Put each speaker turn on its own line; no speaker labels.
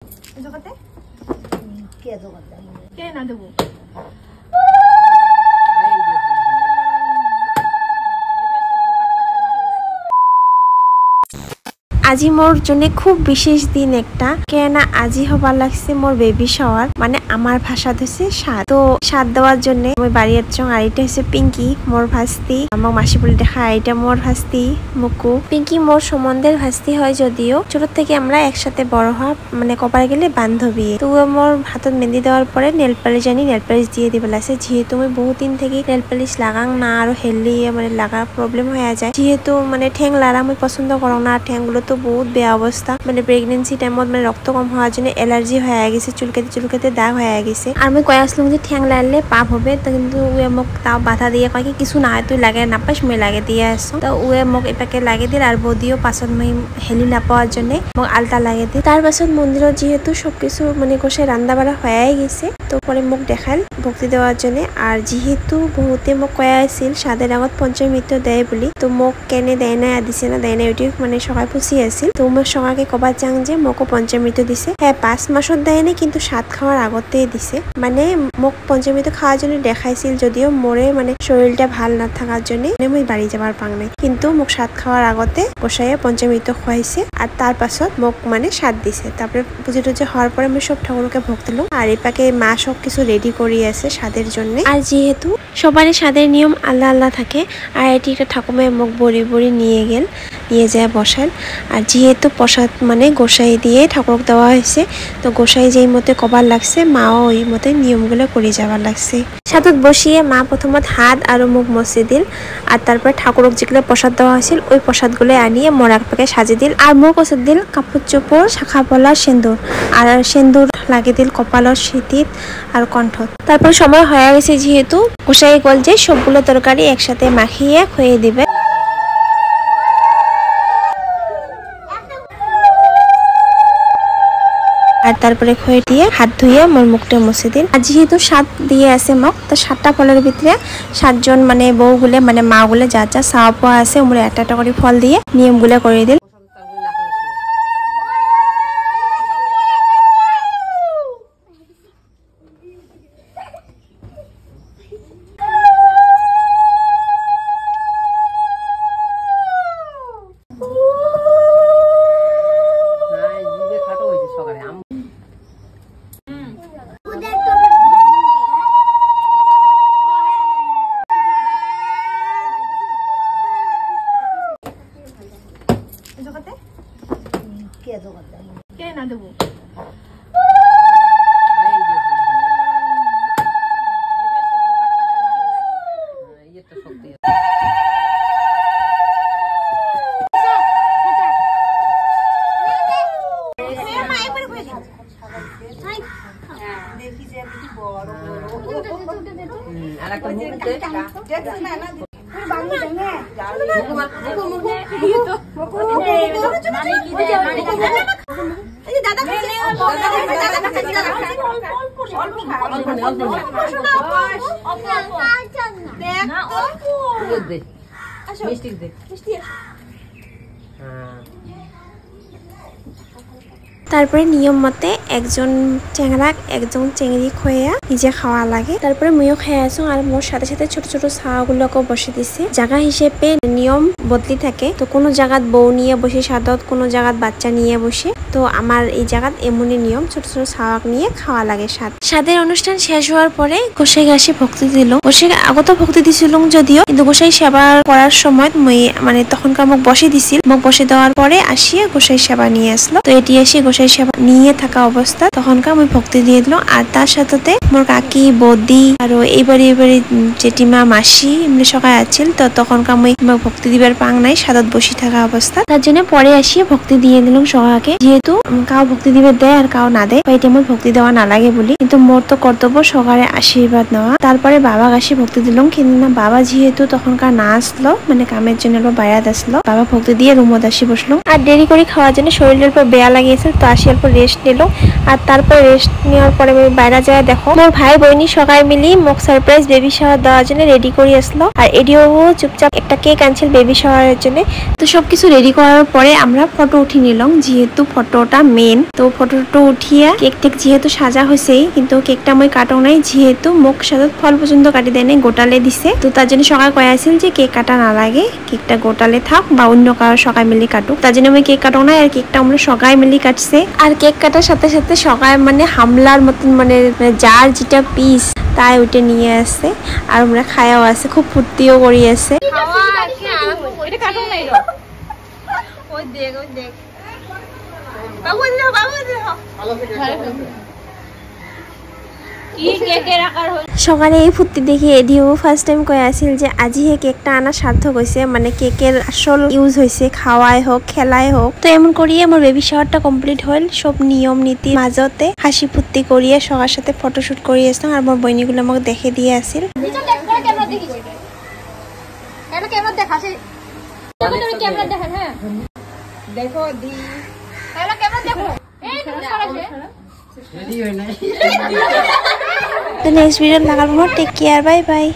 জগাতে
কে জগাতে
কে না দেবো
আজি মোর জন্য খুব বিশেষ দিন একটা কেনা আজি হবার লাগছে মোর বেবি শাওয়ার মানে আমার ভাষা হচ্ছে সাত তো সাত দেওয়ার জন্য আমি বাড়ি আসছি আর এটা হচ্ছে পিঙ্কি মোর ভাস্তি আমার মাসি বলে দেখা এটা মোর ভাস্তি মুকু পিঙ্কি মোর সম্বন্ধের ভাস্তি হয় যদিও ছোট থেকে আমরা একসাথে বড় হওয়া মানে কপার গেলে বান্ধবী তো মোর হাতত মেহেন্দি দেওয়ার পরে নেল পালিশ আনি নেল পালিশ দিয়ে দিবে লাগছে যেহেতু আমি বহুত দিন থেকে নেল পালিশ লাগাং না আর হেলদি মানে লাগা প্রবলেম হয়ে যায় যেহেতু মানে ঠ্যাং লারা আমি পছন্দ করো না ঠ্যাংগুলো তো বহুত বেয়া অবস্থা মানে প্রেগনেন্সি টাইমত মানে রক্ত কম হওয়ার জন্য এলার্জি হয়ে গেছে চুলকাতে দাগ হয়ে গেছে আর আমি কয়ে আসলাম যে ঠ্যাং লাড়লে পাপ হবে তো কিন্তু উয়ে মোক তাও বাধা দিয়ে কয় কি কিছু না তুই লাগে নাপাইস মই লাগে দিয়ে আসো তো উয়ে মোক এপাকে লাগে দিল আর বদিও পাছত মই হেলি নাপাওয়ার জন্য মোক আলতা লাগে দিল তার পাছত মন্দিৰত যেহেতু সবকিছু মানে কষে রান্না বাড়া হয়ে গেছে তো পরে মোক দেখাল ভক্তি দেওয়ার জন্য আর যেহেতু বহুতে মোক কয়া আছিল সাদের আগত পঞ্চমৃত্য দেয় বলি তো মোক কেনে দেয় না দিছে না দেয় না ওইটি মানে সবাই পুষি আছিল তো মই সকাকে কবাত যাং যে মোকো পঞ্চমৃত্য দিছে হ্যাঁ 5 মাসত দেয় না কিন্তু 7 খাওয়ার আগতেই দিছে মানে মোক পঞ্চমৃত্য খাওয়ার জন্য দেখাইছিল যদিও মোরে মানে শরীরটা ভাল না থাকার জন্য মই বাড়ি যাবার পাং নাই কিন্তু মোক 7 খাওয়ার আগতে গোসাইয়ে পঞ্চমৃত্য খুৱাইছে আর তার পাছত মোক মানে 7 দিছে তারপরে পুজো টুজো হওয়ার পরে আমি সব ঠাকুরকে ভোগ দিলাম আর এপাকে মা সব কিছু রেডি করি আছে সাদের জন্য আর যেহেতু সবারই সাদের নিয়ম আল্লাহ আল্লাহ থাকে আর এটি একটা ঠাকুমায় মোক বড়ি নিয়ে যায় বসাল আর যেহেতু প্রসাদ মানে গোসাই দিয়ে ঠাকুরক দেওয়া হয়েছে তো গোসাই যেই মতে কবার লাগছে মাও ওই মতে নিয়মগুলো করে যাবার লাগছে সাদত বসিয়ে মা প্রথমত হাত আর মুখ মসি দিল আর তারপর ঠাকুরক যেগুলো প্রসাদ দেওয়া হয়েছিল ওই প্রসাদগুলো আনিয়ে মরাক পাকে সাজিয়ে দিল আর মুখ ওষুধ দিল কাপড় চোপড় শাখা পলা সেন্দুর আর সেন্দুর লাগিয়ে দিল কপালত সিঁথিত আর কণ্ঠত তারপর সময় হয়ে গেছে যেহেতু গোসাই গল যে সবগুলো তরকারি একসাথে মাখিয়ে খুয়ে দিবে আর তারপরে খয়ে দিয়ে হাত ধুয়ে মোর মুখটা মুছে দিন আর যেহেতু 7 দিয়ে আছে মোক তো 7টা ফলের ভিতরে 7জন মানে বউগুলো মানে মাগুলো যা যা চাওয়া পাওয়া আছে ওমরে একটা করে ফল দিয়ে নিয়মগুলো করে দিল
জগাতে
কে জগাতে
কে না দেবো
দেখি যে বড়
আর একটা মুখ
দেখছি না না
তারপরে নিয়ম মতে একজন চেংরাক একজন চেংড়ি খোয়া নিজে খাওয়া লাগে তারপরে মইও খেয়ে আসো আর মোর সাথে সাথে ছোট ছোট ছাওয়াগুলোকে বসে দিছে জায়গা হিসেবে নিয়ম বদলি থাকে তো কোনো জায়গাত বউ নিয়ে বসে সাদত কোনো জায়গাত বাচ্চা নিয়ে বসে তো আমার এই জায়গাত এমনই নিয়ম ছোট ছোট ছাওয়াক নিয়ে খাওয়া লাগে সাদের অনুষ্ঠান শেষ হওয়ার পরে গোসাই গাছি ভক্তি দিল গোসাই আগত ভক্তি দিছিল যদিও কিন্তু গোসাই সেবা করার সময় মই মানে তখনকার মোক বসে দিছিল মোক বসে দেওয়ার পরে আসিয়ে গোসাই সেবা নিয়ে আসলো তো এটি এসে গোসাই সেবা নিয়ে থাকা অবস্থা তখনকার আমি ভক্তি দিয়ে দিল আর তার সাথে মোর কাকি বৌদি আর এইবারে জেঠিমা মাসি এমনি সবাই আছিল তো তখনকার আমি ভক্তি দিবার পাং নাই সাদত বসে থাকা অবস্থা তার জন্য পরে আসিয়ে ভক্তি দিয়ে দিলাম সবাইকে যেহেতু কাউ ভক্তি দিবে দেয় আর কাউ না দেয় এটা আমার ভক্তি দেওয়া না লাগে বলি কিন্তু মোর তো কর্তব্য সকালে আশীর্বাদ নেওয়া তারপরে বাবা কাছে ভক্তি দিলাম কিন্তু না বাবা যেহেতু তখনকার না আসলো মানে কামের জন্য বাইরে আসলো বাবা ভক্তি দিয়ে রুমত আসি বসলো আর দেরি করে খাওয়ার জন্য শরীরের উপর বেয়া লাগিয়েছে তো আসি অল্প রেস্ট নিল আর তারপর রেস্ট নেওয়ার পরে আমি বাইরে যায় দেখো মোর ভাই বইনি সবাই মিলি মোক সারপ্রাইজ বেবি শাওয়ার দেওয়ার জন্য রেডি করে আসলো আর এডিও চুপচাপ একটা কেক আনছিল বেবি শাওয়ারের জন্য। তো সবকিছু রেডি করার পরে আমরা ফটো উঠিয়ে নিলাম, যেহেতু ফটোটা মেন। তো ফটোটা উঠিয়ে কেক টেক যেহেতু সাজা হয়েছেই, কিন্তু কেকটা আমি কাটো নাই যেহেতু মুখ সাজাত ফল পর্যন্ত কাটি দেয় নাই, গোটালে দিছে। তো তার জন্য সবাই কয়ে আছিল যে কেক কাটা না লাগে, কেকটা গোটালে থাক বা অন্য কারো সবাই মিলি কাটুক। তার জন্য আমি কেক কাটো নাই আর কেকটা আমরা সবাই মিলি কাটছে। আর কেক কাটার সাথে সাথে সবাই মানে হামলার মতন মানে যার যেটা পিস তাই ওইটা নিয়ে আসছে আর আমরা খায়াও আছে, খুব ফুর্তিও করি আছে। সকালে এই ফুর্তি দেখে এডিও ফার্স্ট টাইম কয়ে আসছিল যে আজি হে কেকটা আনা সার্থক হয়েছে, মানে কেকের আসল ইউজ হয়েছে, খাওয়াই হোক খেলাই হোক। তো এমন করিয়ে আমার বেবি শাওয়ারটা কমপ্লিট হল, সব নিয়ম নীতি মাঝতে হাসি ফুর্তি করিয়ে সবার সাথে ফটোশুট করিয়েছিলাম আর আমার বইনিগুলো আমাকে দেখে দিয়ে আসছিল। তো নেক্সট ভিডিও লাগার পর টেক কেয়ার, বাই বাই।